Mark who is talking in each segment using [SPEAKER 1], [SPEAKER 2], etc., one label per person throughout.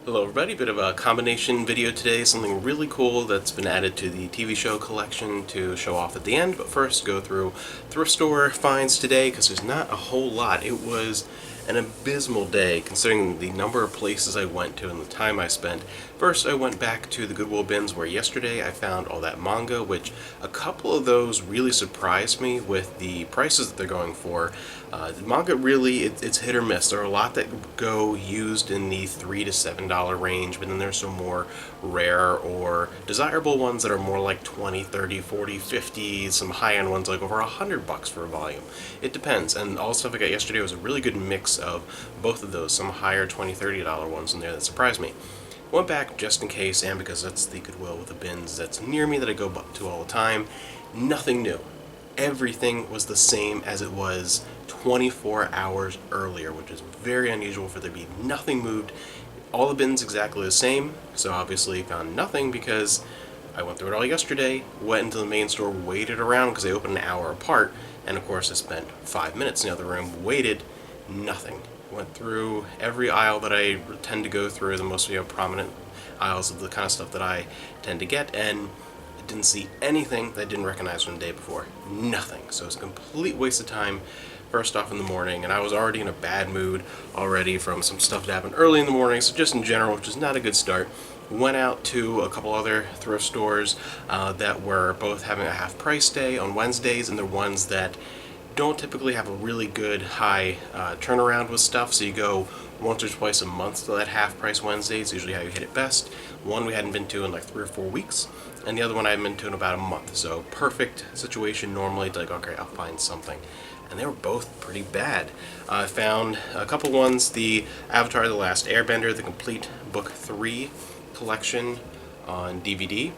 [SPEAKER 1] Hello everybody, bit of a combination video today, something really cool that's been added to the TV show collection to show off at the end, but first go through thrift store finds today because there's not a whole lot. It was an abysmal day considering the number of places I went to and the time I spent. First I went back to the Goodwill bins where yesterday I found all that manga, which a couple of those really surprised me with the prices that they're going for. The manga really, it's hit or miss. There are a lot that go used in the $3 to $7 range, but then there's some more rare or desirable ones that are more like 20, 30, 40, 50, some high-end ones like over $100 for a volume. It depends, and all the stuff I got yesterday was a really good mix of both of those, some higher $20, $30 ones in there that surprised me. Went back just in case, and because that's the Goodwill with the bins that's near me that I go to all the time. Nothing new. Everything was the same as it was 24 hours earlier, which is very unusual for there to be nothing moved. All the bins exactly the same, so obviously found nothing because I went through it all yesterday, went into the main store, waited around because they open an hour apart, and of course I spent 5 minutes in the other room, waited, nothing. Went through every aisle that I tend to go through, the most prominent aisles of the kind of stuff that I tend to get, and didn't see anything that I didn't recognize from the day before. Nothing. So it was a complete waste of time first off in the morning, and I was already in a bad mood already from some stuff that happened early in the morning, so just in general, which is not a good start. Went out to a couple other thrift stores that were both having a half price day on Wednesdays, and they're ones that don't typically have a really good high turnaround with stuff, so you go once or twice a month to that half price Wednesday. It's usually how you hit it best. One we hadn't been to in like 3 or 4 weeks, and the other one I hadn't been to in about a month. So perfect situation normally to like, okay, I'll find something. And they were both pretty bad. I found a couple ones, the Avatar The Last Airbender, the complete Book 3 collection on DVD,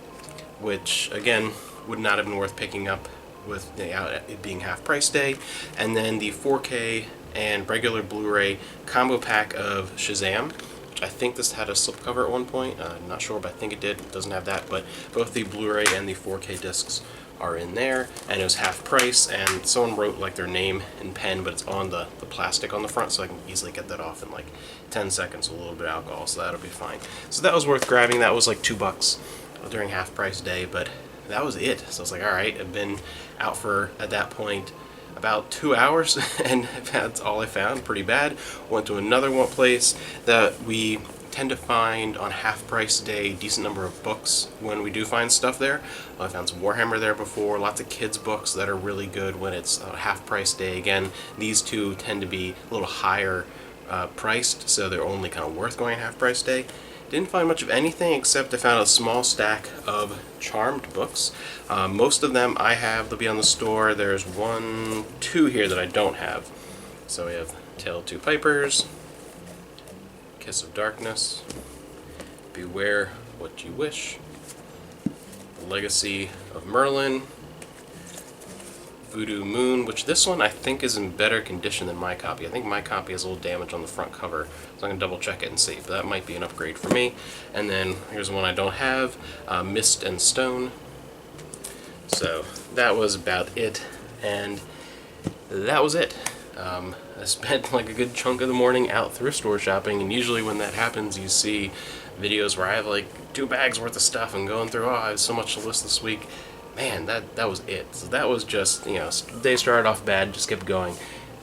[SPEAKER 1] which again would not have been worth picking up with it being half price day. And then the 4K and regular Blu-ray combo pack of Shazam, which I think this had a slipcover at one point. I'm not sure, but I think it did. It doesn't have that, but both the Blu-ray and the 4K discs are in there, and it was half price, and someone wrote like their name in pen, but it's on the plastic on the front, so I can easily get that off in like 10 seconds with a little bit of alcohol, so that'll be fine. So that was worth grabbing. That was like $2 during half price day, but that was it. So I was like, alright, I've been out for, at that point, about 2 hours, and that's all I found. Pretty bad. Went to another one place that we tend to find on half price day decent number of books when we do find stuff there. I found some Warhammer there before, lots of kids books that are really good when it's half price day. Again, these two tend to be a little higher priced, so they're only kind of worth going half price day. Didn't find much of anything except I found a small stack of Charmed books. Most of them I have, they'll be on the store. There's 2 here that I don't have. So we have Tale of Two Pipers, Kiss of Darkness, Beware What You Wish, Legacy of Merlin, Voodoo Moon, which this one I think is in better condition than my copy. I think my copy has a little damage on the front cover, so I'm going to double check it and see, but that might be an upgrade for me. And then here's one I don't have, Mist and Stone. So that was about it, and that was it. I spent like a good chunk of the morning out thrift store shopping, and usually when that happens you see videos where I have like 2 bags worth of stuff and going through, oh, I have so much to list this week. Man, that was it. So that was just, the day started off bad, just kept going.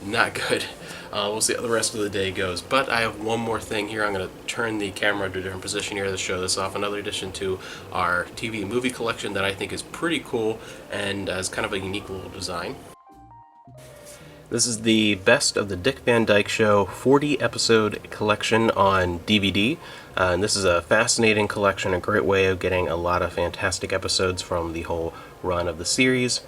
[SPEAKER 1] Not good. We'll see how the rest of the day goes. But I have one more thing here. I'm going to turn the camera to a different position here to show this off. Another addition to our TV and movie collection that I think is pretty cool and has kind of a unique little design. This is the Best of the Dick Van Dyke Show 40-episode collection on DVD. And this is a fascinating collection, a great way of getting a lot of fantastic episodes from the whole run of the series.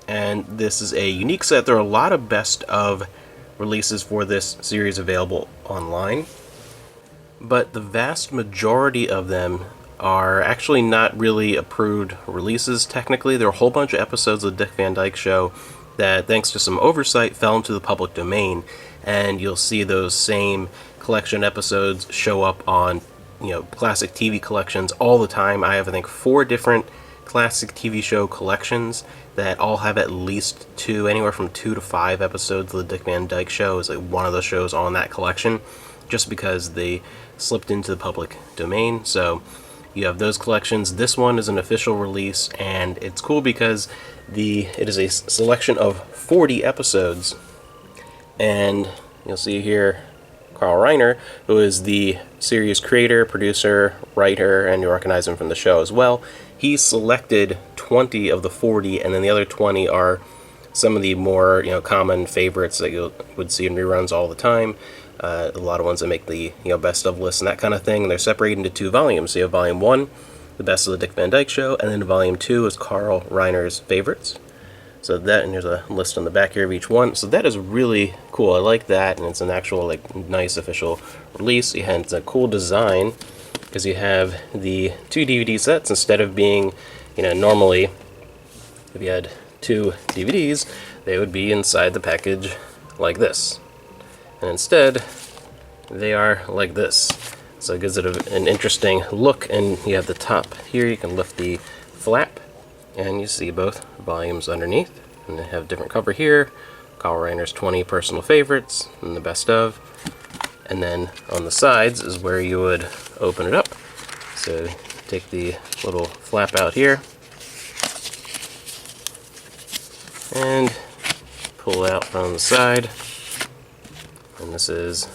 [SPEAKER 1] And this is a unique set. There are a lot of best of releases for this series available online, but the vast majority of them are actually not really approved releases technically. There are a whole bunch of episodes of the Dick Van Dyke Show that, thanks to some oversight, fell into the public domain, and you'll see those same collection episodes show up on classic TV collections all the time. I have, I think, 4 different classic TV show collections that all have at least 2, anywhere from 2 to 5 episodes of the Dick Van Dyke Show is like one of the shows on that collection. just because they slipped into the public domain. So you have those collections. This one is an official release, and it's cool because it is a selection of 40 episodes, and you'll see here Carl Reiner, who is the series creator, producer, writer, and you recognize him from the show as well. He selected 20 of the 40, and then the other 20 are some of the more common favorites that you would see in reruns all the time. A lot of ones that make the best of lists and that kind of thing. They're separated into 2 volumes. So you have volume 1, the best of the Dick Van Dyke Show, and then volume 2 is Carl Reiner's favorites. So that, and there's a list on the back here of each one. So that is really cool. I like that, and it's an actual nice official release. And it's a cool design because you have the 2 DVD sets instead of being, normally if you had 2 DVDs, they would be inside the package like this. And instead, they are like this. So it gives it an interesting look, and you have the top here. You can lift the flap, and you see both volumes underneath. And they have a different cover here. Carl Reiner's 20 personal favorites, and the best of. And then on the sides is where you would open it up. So take the little flap out here, and pull out from the side. And this is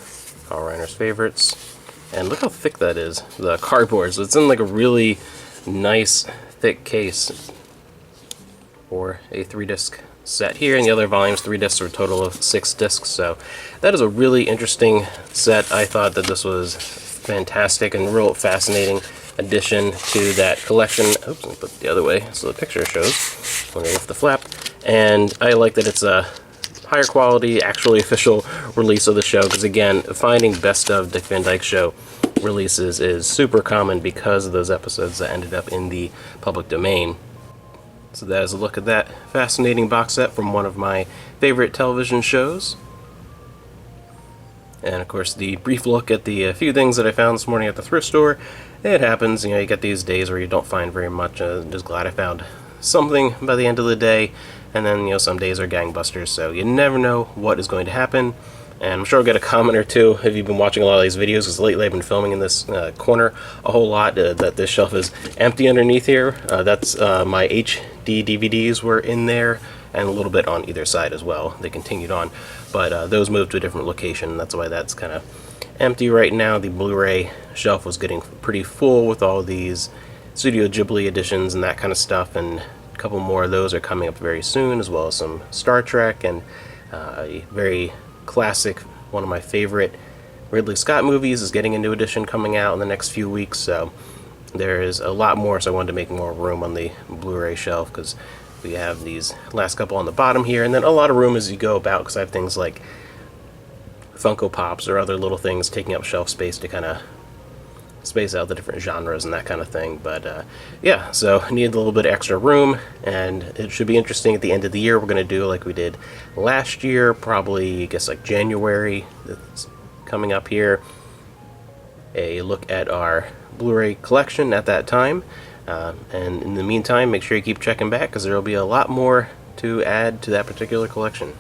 [SPEAKER 1] Carl Reiner's favorites. And look how thick that is, the cardboard. So it's in a really nice thick case for a 3-disc set here. And the other volumes, 3 discs, are a total of 6 discs. So that is a really interesting set. I thought that this was fantastic and real fascinating addition to that collection. Oops, let me put it the other way so the picture shows when I lift the flap. And I like that it's a higher quality, actually official release of the show, because again, finding best of Dick Van Dyke Show releases is super common because of those episodes that ended up in the public domain. So that is a look at that fascinating box set from one of my favorite television shows. And of course, the brief look at the few things that I found this morning at the thrift store. It happens, you get these days where you don't find very much. Just glad I found something by the end of the day. And then, some days are gangbusters, so you never know what is going to happen. And I'm sure I'll get a comment or two if you've been watching a lot of these videos, because lately I've been filming in this corner a whole lot, that this shelf is empty underneath here. That's my HD DVDs were in there, and a little bit on either side as well. They continued on, but those moved to a different location. That's why that's kind of empty right now. The Blu-ray shelf was getting pretty full with all these Studio Ghibli editions and that kind of stuff, and a couple more of those are coming up very soon, as well as some Star Trek and a very classic, one of my favorite Ridley Scott movies is getting a new edition coming out in the next few weeks. So there is a lot more, so I wanted to make more room on the Blu-ray shelf, because we have these last couple on the bottom here, and then a lot of room as you go about, because I have things like Funko Pops or other little things taking up shelf space to kind of space out the different genres and that kind of thing. But yeah, so I need a little bit of extra room, and it should be interesting at the end of the year. We're going to do like we did last year, probably I guess January, that's coming up here, a look at our Blu-ray collection at that time. And in the meantime, make sure you keep checking back, because there will be a lot more to add to that particular collection.